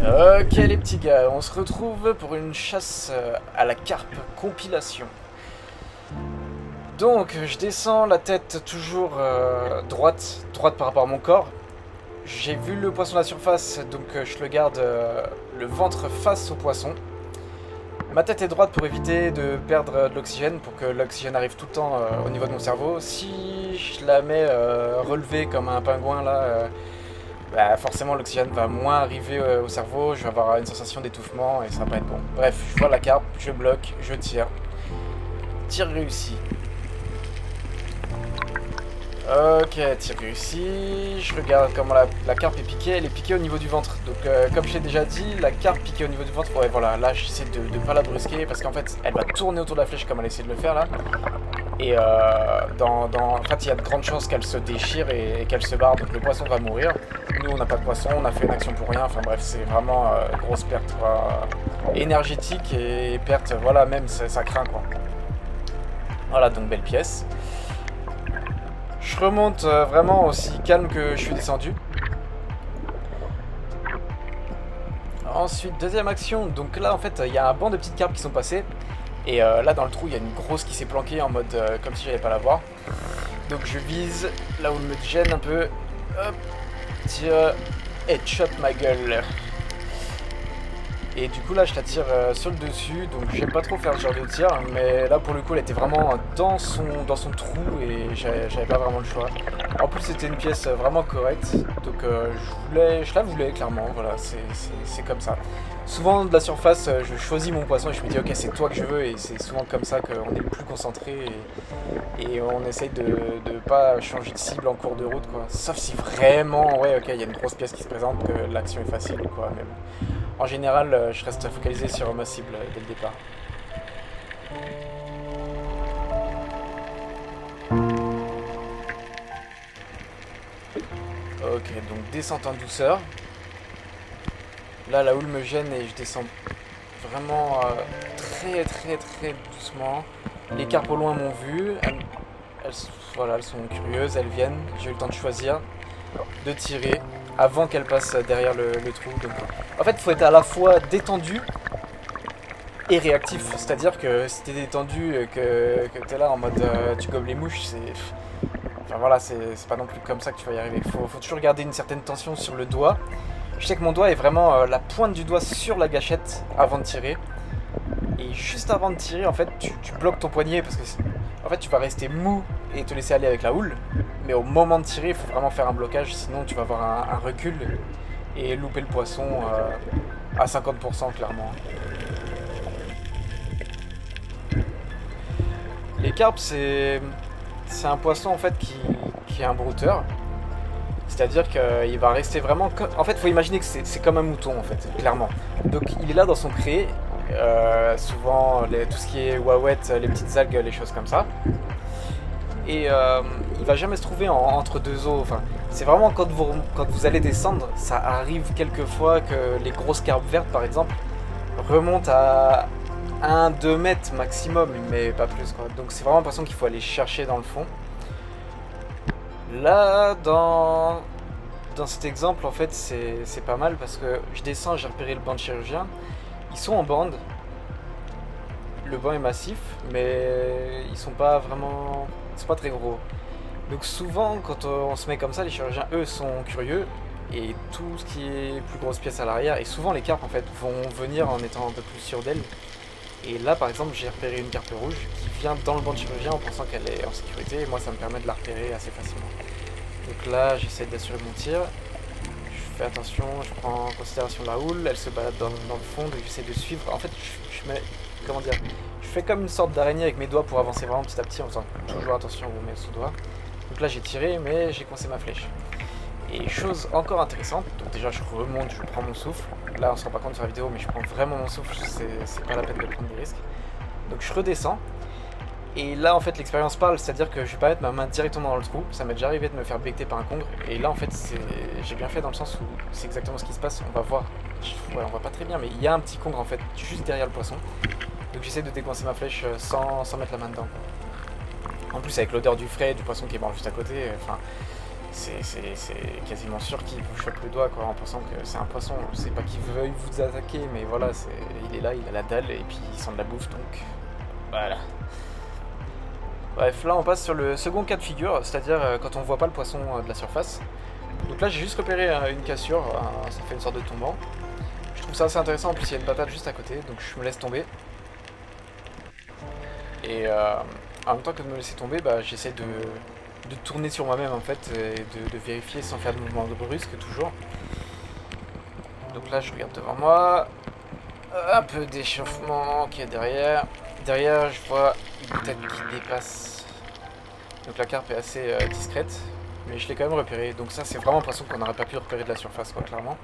Ok les petits gars, on se retrouve pour une chasse à la carpe compilation. Donc je descends la tête toujours droite par rapport à mon corps. J'ai vu le poisson à la surface, donc je le garde le ventre face au poisson. Ma tête est droite pour éviter de perdre de l'oxygène, pour que l'oxygène arrive tout le temps au niveau de mon cerveau. Si je la mets relevée comme un pingouin là, bah, forcément l'oxygène va moins arriver au cerveau, je vais avoir une sensation d'étouffement et ça va pas être bon. Bref, je vois la carpe, je bloque, je tire. Tir réussi. Ok, tir réussi. Je regarde comment la carpe est piquée. Elle est piquée au niveau du ventre. Donc, comme je l'ai déjà dit, la carpe piquée au niveau du ventre. Ouais, voilà, là j'essaie de ne pas la brusquer parce qu'en fait, elle va tourner autour de la flèche comme elle essaie de le faire là. Et en fait, il y a de grandes chances qu'elle se déchire et qu'elle se barre. Donc, le poisson va mourir. Nous, on n'a pas de poisson, on a fait une action pour rien. Enfin, bref, c'est vraiment grosse perte quoi. Énergétique et perte, voilà, même ça craint quoi. Voilà, donc belle pièce. Je remonte vraiment aussi calme que je suis descendu. Ensuite, deuxième action. Donc là, en fait, il y a un banc de petites carpes qui sont passées. Et là, dans le trou, il y a une grosse qui s'est planquée en mode comme si j'allais pas la voir. Donc je vise là où elle me gêne un peu. Hop, tire, headshot ma gueule. Et du coup là je la tire sur le dessus, donc j'aime pas trop faire ce genre de tir, mais là pour le coup elle était vraiment dans son trou et j'avais pas vraiment le choix. En plus c'était une pièce vraiment correcte, donc je la voulais clairement, voilà, c'est comme ça. Souvent de la surface je choisis mon poisson et je me dis ok c'est toi que je veux et c'est souvent comme ça qu'on est le plus concentré et on essaye de pas changer de cible en cours de route quoi. Sauf si vraiment ouais ok il y a une grosse pièce qui se présente, que l'action est facile ou quoi, mais bon. En général, je reste focalisé sur ma cible dès le départ. Ok, donc descente en douceur. Là, la houle me gêne et je descends vraiment très doucement. Les carpes au loin m'ont vu. Voilà, elles sont curieuses, elles viennent. J'ai eu le temps de choisir, de tirer avant qu'elles passent derrière le trou. Donc, en fait, il faut être à la fois détendu et réactif. C'est-à-dire que si t'es détendu, que t'es là en mode tu gobes les mouches, c'est. Enfin voilà, c'est pas non plus comme ça que tu vas y arriver. Faut toujours garder une certaine tension sur le doigt. Je sais que mon doigt est vraiment la pointe du doigt sur la gâchette avant de tirer. Et juste avant de tirer, en fait, tu bloques ton poignet parce que en fait, tu vas rester mou et te laisser aller avec la houle. Mais au moment de tirer, il faut vraiment faire un blocage, sinon tu vas avoir un recul et louper le poisson à 50% clairement. Les carpes, c'est un poisson en fait qui est un brouteur. C'est-à-dire qu'il va rester vraiment. En fait, il faut imaginer que c'est comme un mouton en fait, clairement. Donc il est là dans son pré, souvent tout ce qui est wahouette, les petites algues, les choses comme ça. Et il va jamais se trouver entre deux eaux. Enfin, c'est vraiment quand vous allez descendre, ça arrive quelquefois que les grosses carpes vertes par exemple remontent à 1-2 mètres maximum, mais pas plus quoi. Donc c'est vraiment un poisson qu'il faut aller chercher dans le fond. Là, dans cet exemple, en fait, c'est pas mal parce que je descends, j'ai repéré le banc de chirurgien. Ils sont en bande. Le banc est massif, mais ils sont pas vraiment. Ils sont pas très gros. Donc souvent, quand on se met comme ça, les chirurgiens, eux, sont curieux. Et tout ce qui est plus grosse pièce à l'arrière, et souvent les carpes en fait vont venir en étant un peu plus sûrs d'elles. Et là, par exemple, j'ai repéré une carpe rouge qui vient dans le banc de chirurgien en pensant qu'elle est en sécurité. Et moi, ça me permet de la repérer assez facilement. Donc là, j'essaie d'assurer mon tir. Je fais attention, je prends en considération la houle. Elle se balade dans le fond, donc j'essaie de suivre. En fait, je mets. Comment dire, je fais comme une sorte d'araignée avec mes doigts pour avancer vraiment petit à petit en faisant toujours attention aux mes sous-doigts. Donc là, j'ai tiré, mais j'ai coincé ma flèche. Et chose encore intéressante, donc déjà je remonte, je prends mon souffle. Là on se rend pas compte sur la vidéo, mais je prends vraiment mon souffle, c'est pas la peine de prendre des risques. Donc je redescends. Et là en fait l'expérience parle, c'est-à-dire que je vais pas mettre ma main directement dans le trou. Ça m'est déjà arrivé de me faire becter par un congre. Et là en fait j'ai bien fait dans le sens où c'est exactement ce qui se passe. On va voir, ouais, on voit pas très bien, mais il y a un petit congre en fait juste derrière le poisson. Donc j'essaie de décoincer ma flèche sans mettre la main dedans. En plus avec l'odeur du frais, du poisson qui est mort juste à côté, enfin c'est quasiment sûr qu'il vous chope le doigt quoi, en pensant que c'est un poisson. C'est pas qu'il veuille vous attaquer, mais voilà, il est là, il a la dalle et puis il sent de la bouffe, donc voilà. Bref, là on passe sur le second cas de figure, c'est-à-dire quand on voit pas le poisson de la surface. Donc là j'ai juste repéré une cassure, ça fait une sorte de tombant. Je trouve ça assez intéressant, en plus il y a une patate juste à côté, donc je me laisse tomber. Et en même temps que de me laisser tomber, bah, j'essaie de tourner sur moi-même en fait, et de vérifier sans faire de mouvement brusque toujours. Donc là je regarde devant moi, un peu d'échauffement qui est derrière. Derrière je vois une tête qui dépasse. Donc la carpe est assez discrète, mais je l'ai quand même repéré. Donc ça c'est vraiment un poisson qu'on n'aurait pas pu repérer de la surface quoi, clairement.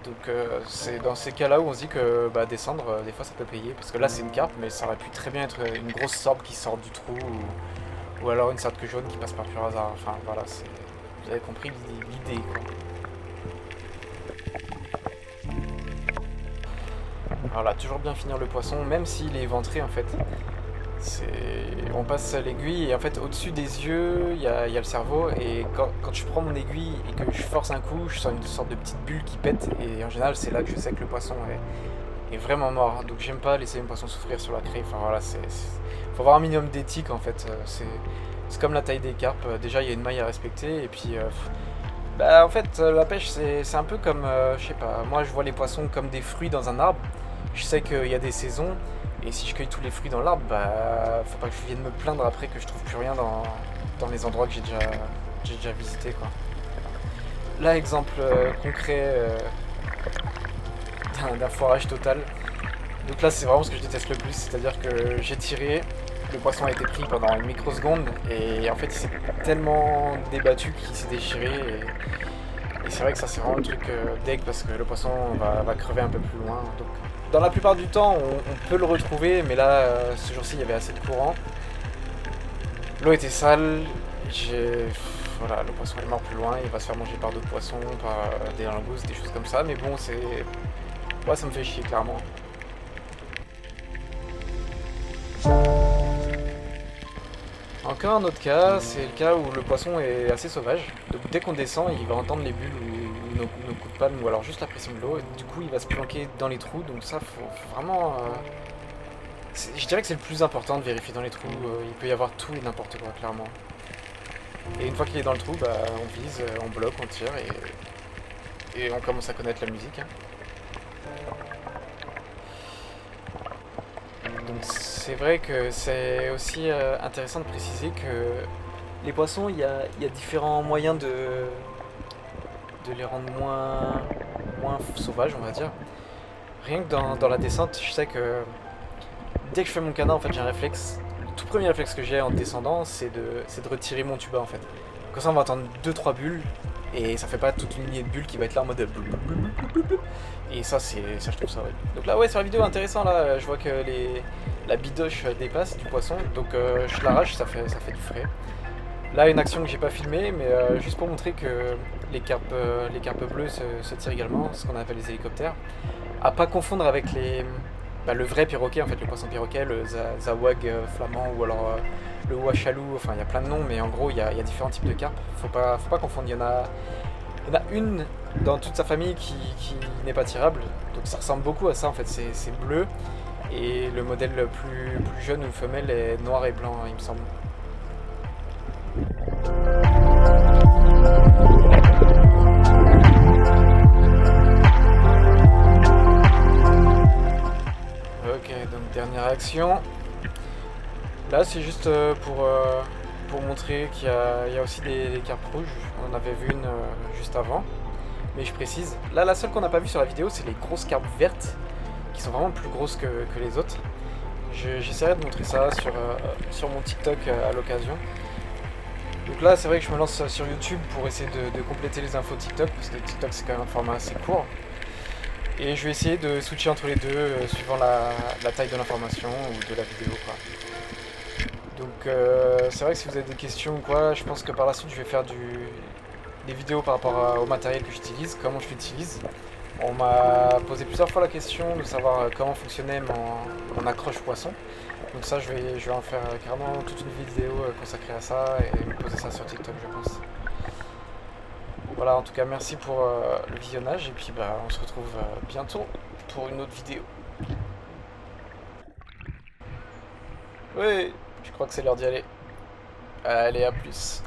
Donc c'est dans ces cas-là où on se dit que bah, descendre, des fois ça peut payer. Parce que là c'est une carpe, mais ça aurait pu très bien être une grosse sorbe qui sort du trou. Ou alors une sarde jaune qui passe par pur hasard. Enfin voilà, vous avez compris l'idée quoi. Alors là, toujours bien finir le poisson, même s'il est éventré en fait. On passe l'aiguille et en fait au-dessus des yeux il y a le cerveau, et quand je prends mon aiguille et que je force un coup, je sens une sorte de petite bulle qui pète, et en général c'est là que je sais que le poisson est vraiment mort. Donc j'aime pas laisser mon poisson souffrir sur la craie. Enfin voilà, faut avoir un minimum d'éthique en fait. C'est comme la taille des carpes, déjà il y a une maille à respecter, et puis bah en fait la pêche c'est un peu comme, je sais pas, moi je vois les poissons comme des fruits dans un arbre. Je sais qu'il y a des saisons, et si je cueille tous les fruits dans l'arbre, bah faut pas que je vienne me plaindre après que je trouve plus rien dans les endroits que j'ai déjà visités quoi. Là, exemple concret d'un foirage total. Donc là c'est vraiment ce que je déteste le plus, c'est-à-dire que j'ai tiré, le poisson a été pris pendant une microseconde, et en fait il s'est tellement débattu qu'il s'est déchiré, et c'est vrai que ça c'est vraiment le truc deg, parce que le poisson va crever un peu plus loin. Donc dans la plupart du temps on peut le retrouver, mais là ce jour-ci il y avait assez de courant, l'eau était sale, voilà, le poisson est mort plus loin, il va se faire manger par d'autres poissons, par des langoustes, des choses comme ça, mais bon ouais, ça me fait chier clairement. Encore un autre cas, c'est le cas où le poisson est assez sauvage. Donc dès qu'on descend, il va entendre les bulles ou nos coups de panne, ou alors juste la pression de l'eau, et du coup il va se planquer dans les trous. Donc ça, faut vraiment... je dirais que c'est le plus important de vérifier dans les trous. Il peut y avoir tout et n'importe quoi, clairement. Et une fois qu'il est dans le trou, bah, on vise, on bloque, on tire, et on commence à connaître la musique. Hein. Donc c'est vrai que c'est aussi intéressant de préciser que les poissons, il y a différents moyens de les rendre moins sauvages, on va dire. Rien que dans la descente, je sais que dès que je fais mon canard, en fait, j'ai un réflexe. Le tout premier réflexe que j'ai en descendant, c'est de retirer mon tuba, en fait. Comme ça, on va entendre 2-3 bulles, et ça fait pas toute une lignée de bulles qui va être là en mode... Et ça, je trouve ça horrible. Donc là, ouais, sur la vidéo, intéressant, là, je vois que la bidoche dépasse du poisson, donc je l'arrache, ça fait du frais. Là, une action que j'ai pas filmée, mais juste pour montrer que les carpes bleues se tirent également, ce qu'on appelle les hélicoptères. À pas confondre avec le vrai perroquet, en fait, le poisson perroquet, le zawag flamand, ou alors le wachalou, enfin il y a plein de noms, mais en gros il y a différents types de carpes. Faut pas confondre, il y en a une dans toute sa famille qui n'est pas tirable, donc ça ressemble beaucoup à ça en fait, c'est bleu, et le modèle plus jeune ou femelle est noir et blanc, il me semble. Ok, donc dernière action. Là c'est juste pour montrer qu'il y a aussi des carpes rouges. On en avait vu une juste avant. Mais je précise, là la seule qu'on n'a pas vue sur la vidéo, c'est les grosses carpes vertes, qui sont vraiment plus grosses que les autres. J'essaierai de montrer ça sur mon TikTok à l'occasion. Donc là c'est vrai que je me lance sur YouTube pour essayer de compléter les infos TikTok, parce que TikTok c'est quand même un format assez court. Et je vais essayer de switcher entre les deux suivant la taille de l'information ou de la vidéo quoi. Donc c'est vrai que si vous avez des questions ou quoi, je pense que par la suite je vais faire des vidéos par rapport au matériel que j'utilise, comment je l'utilise. On m'a posé plusieurs fois la question de savoir comment fonctionnait mon accroche poisson. Donc ça je vais en faire carrément toute une vidéo consacrée à ça, et poser ça sur TikTok je pense. Voilà, en tout cas, merci pour le visionnage. Et puis, bah, on se retrouve bientôt pour une autre vidéo. Oui, je crois que c'est l'heure d'y aller. Allez, à plus.